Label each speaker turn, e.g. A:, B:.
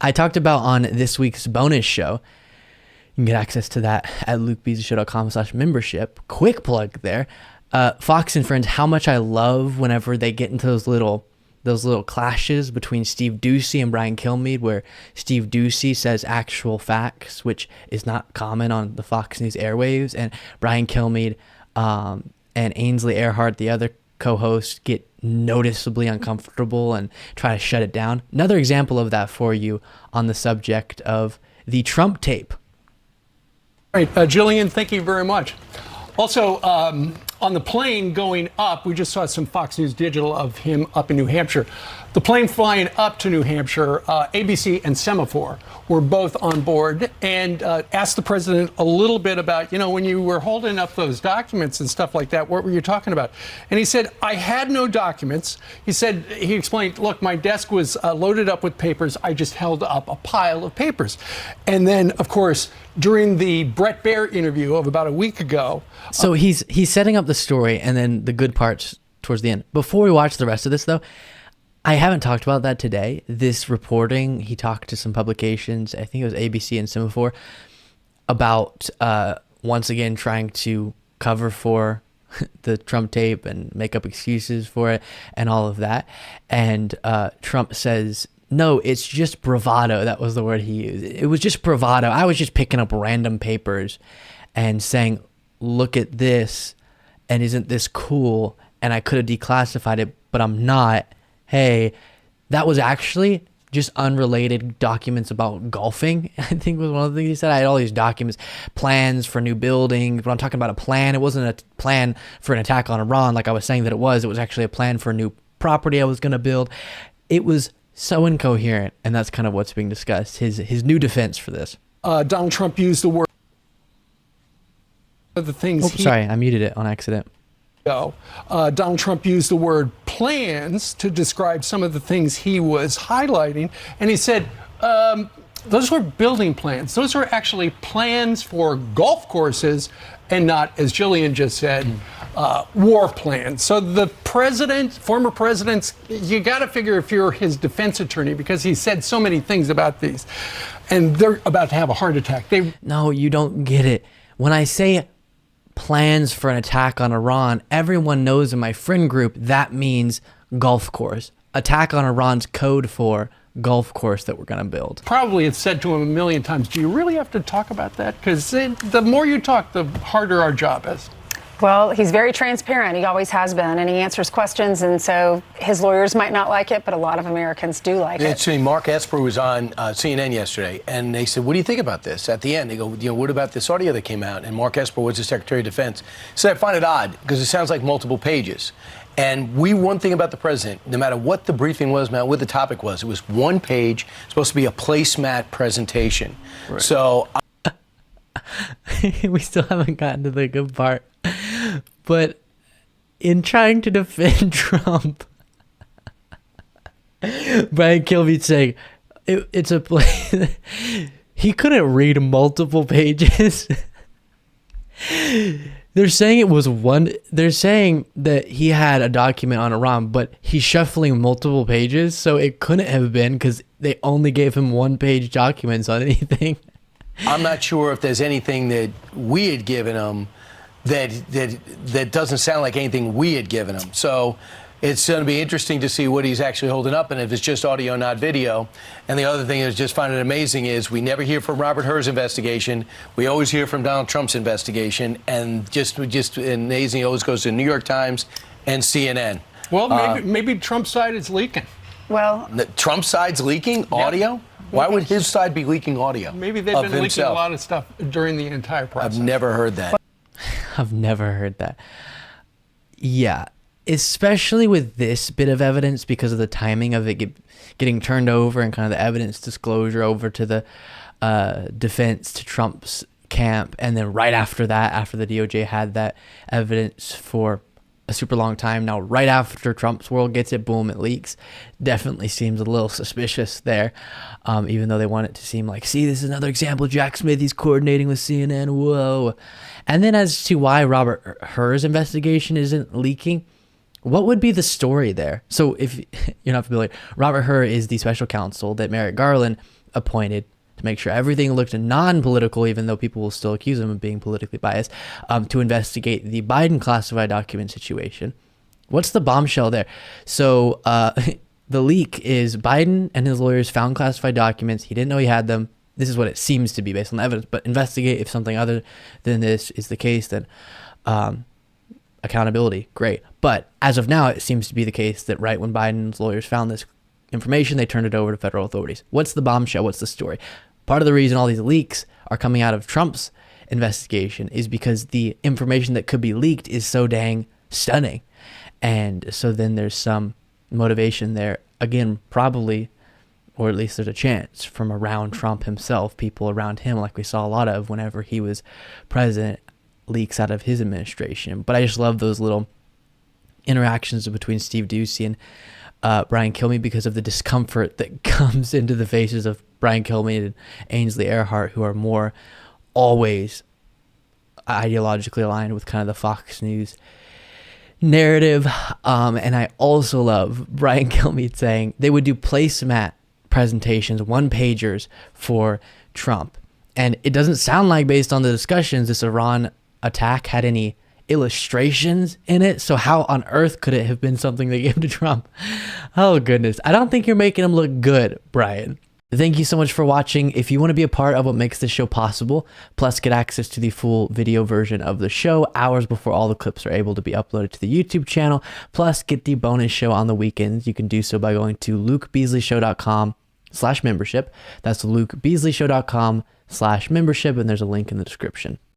A: I talked about on this week's bonus show. You can get access to that at lukebeasleyshow.com/membership. Quick plug there. Fox and Friends, how much I love whenever they get into those little clashes between Steve Doocy and Brian Kilmeade, where Steve Doocy says actual facts, which is not common on the Fox News airwaves, and Brian Kilmeade and Ainsley Earhardt, the other co-host, get noticeably uncomfortable and try to shut it down. Another example of that for you on the subject of the Trump tape.
B: All right, Jillian, thank you very much. Also, on the plane going up, we just saw some Fox News Digital of him up in New Hampshire. The plane flying up to New Hampshire, ABC and Semaphore were both on board and asked the president a little bit about, when you were holding up those documents and stuff like that, what were you talking about? And he said, I had no documents. He explained, look, my desk was loaded up with papers. I just held up a pile of papers. And then, of course, during the Brett Baer interview of about a week ago.
A: So he's setting up the story and then the good parts towards the end. Before we watch the rest of this, though, I haven't talked about that today. This reporting, he talked to some publications, I think it was ABC and Semaphore, about once again trying to cover for the Trump tape and make up excuses for it and all of that. And Trump says, no, it's just bravado. That was the word he used. It was just bravado. I was just picking up random papers and saying, look at this, and isn't this cool? And I could have declassified it, but I'm not. Hey, that was actually just unrelated documents about golfing, I think was one of the things he said. I had all these documents, plans for new buildings. When I'm talking about a plan, it wasn't a plan for an attack on Iran like I was saying that it was. It was actually a plan for a new property I was going to build. It was so incoherent, and that's kind of what's being discussed, his new defense for this.
B: Donald Trump used the word the things.
A: Sorry, I muted it on accident.
B: Donald Trump used the word plans to describe some of the things he was highlighting. And he said, those were building plans. Those were actually plans for golf courses and not, as Jillian just said, war plans. So the president, former presidents, you got to figure if you're his defense attorney, because he said so many things about these, and they're about to have a heart attack.
A: No, you don't get it. When I say plans for an attack on Iran, everyone knows in my friend group that means golf course. Attack on Iran's code for golf course that we're going to build.
B: Probably it's said to him a million times. Do you really have to talk about that? Because the more you talk, the harder our job is.
C: Well, he's very transparent. He always has been, and he answers questions, and so his lawyers might not like it, but a lot of Americans do like it.
D: Actually, Mark Esper was on CNN yesterday, and they said, what do you think about this? At the end, they go, what about this audio that came out? And Mark Esper was the Secretary of Defense. He said, I find it odd, because it sounds like multiple pages. And one thing about the president, no matter what the briefing was, what the topic was, it was one page, supposed to be a placemat presentation. Right. So
A: we still haven't gotten to the good part. But in trying to defend Trump, Brian Kilmeade saying it's a place. He couldn't read multiple pages. They're saying it was one. They're saying that he had a document on Iran, but he's shuffling multiple pages, so it couldn't have been because they only gave him one-page documents on anything.
D: I'm not sure if there's anything that we had given him that doesn't sound like anything we had given him. So it's going to be interesting to see what he's actually holding up and if it's just audio, not video. And the other thing is just find it amazing is we never hear from Robert Hur's investigation. We always hear from Donald Trump's investigation. And just amazing, it always goes to the New York Times and CNN.
B: Well, maybe Trump's side is leaking.
C: Well,
D: Trump's side's leaking audio? Yep. Why would his side be leaking audio?
B: Maybe they've been leaking a lot of stuff during the entire process.
D: I've never heard that.
A: I've never heard that. Yeah, especially with this bit of evidence because of the timing of it getting turned over and kind of the evidence disclosure over to the defense, to Trump's camp. And then right after that, after the DOJ had that evidence for a super long time now, right after Trump's world gets it, boom, it leaks. Definitely seems a little suspicious there, even though they want it to seem like, see, this is another example. Jack Smith, he's coordinating with CNN. Whoa. And then as to why Robert Hur's investigation isn't leaking, what would be the story there? So if you're not familiar, Robert Hur is the special counsel that Merrick Garland appointed to make sure everything looked non-political, even though people will still accuse him of being politically biased, to investigate the Biden classified document situation. What's the bombshell there? So the leak is Biden and his lawyers found classified documents. He didn't know he had them. This is what it seems to be based on the evidence, but investigate. If something other than this is the case, then accountability, great. But as of now, it seems to be the case that right when Biden's lawyers found this information, they turned it over to federal authorities. What's the bombshell? What's the story? Part of the reason all these leaks are coming out of Trump's investigation is because the information that could be leaked is so dang stunning. And so then there's some motivation there. Again, probably, or at least there's a chance from around Trump himself, people around him, like we saw a lot of whenever he was president, leaks out of his administration. But I just love those little interactions between Steve Doocy and Brian Kilmeade because of the discomfort that comes into the faces of Brian Kilmeade and Ainsley Earhart, who are more always ideologically aligned with kind of the Fox News narrative. And I also love Brian Kilmeade saying they would do placemat presentations, one-pagers for Trump. And it doesn't sound like, based on the discussions, this Iran attack had any illustrations in it. So how on earth could it have been something they gave to Trump? Oh, goodness. I don't think you're making him look good, Brian. Thank you so much for watching. If you want to be a part of what makes this show possible, plus get access to the full video version of the show hours before all the clips are able to be uploaded to the YouTube channel, plus get the bonus show on the weekends, you can do so by going to lukebeasleyshow.com/membership. That's lukebeasleyshow.com/membership, and there's a link in the description.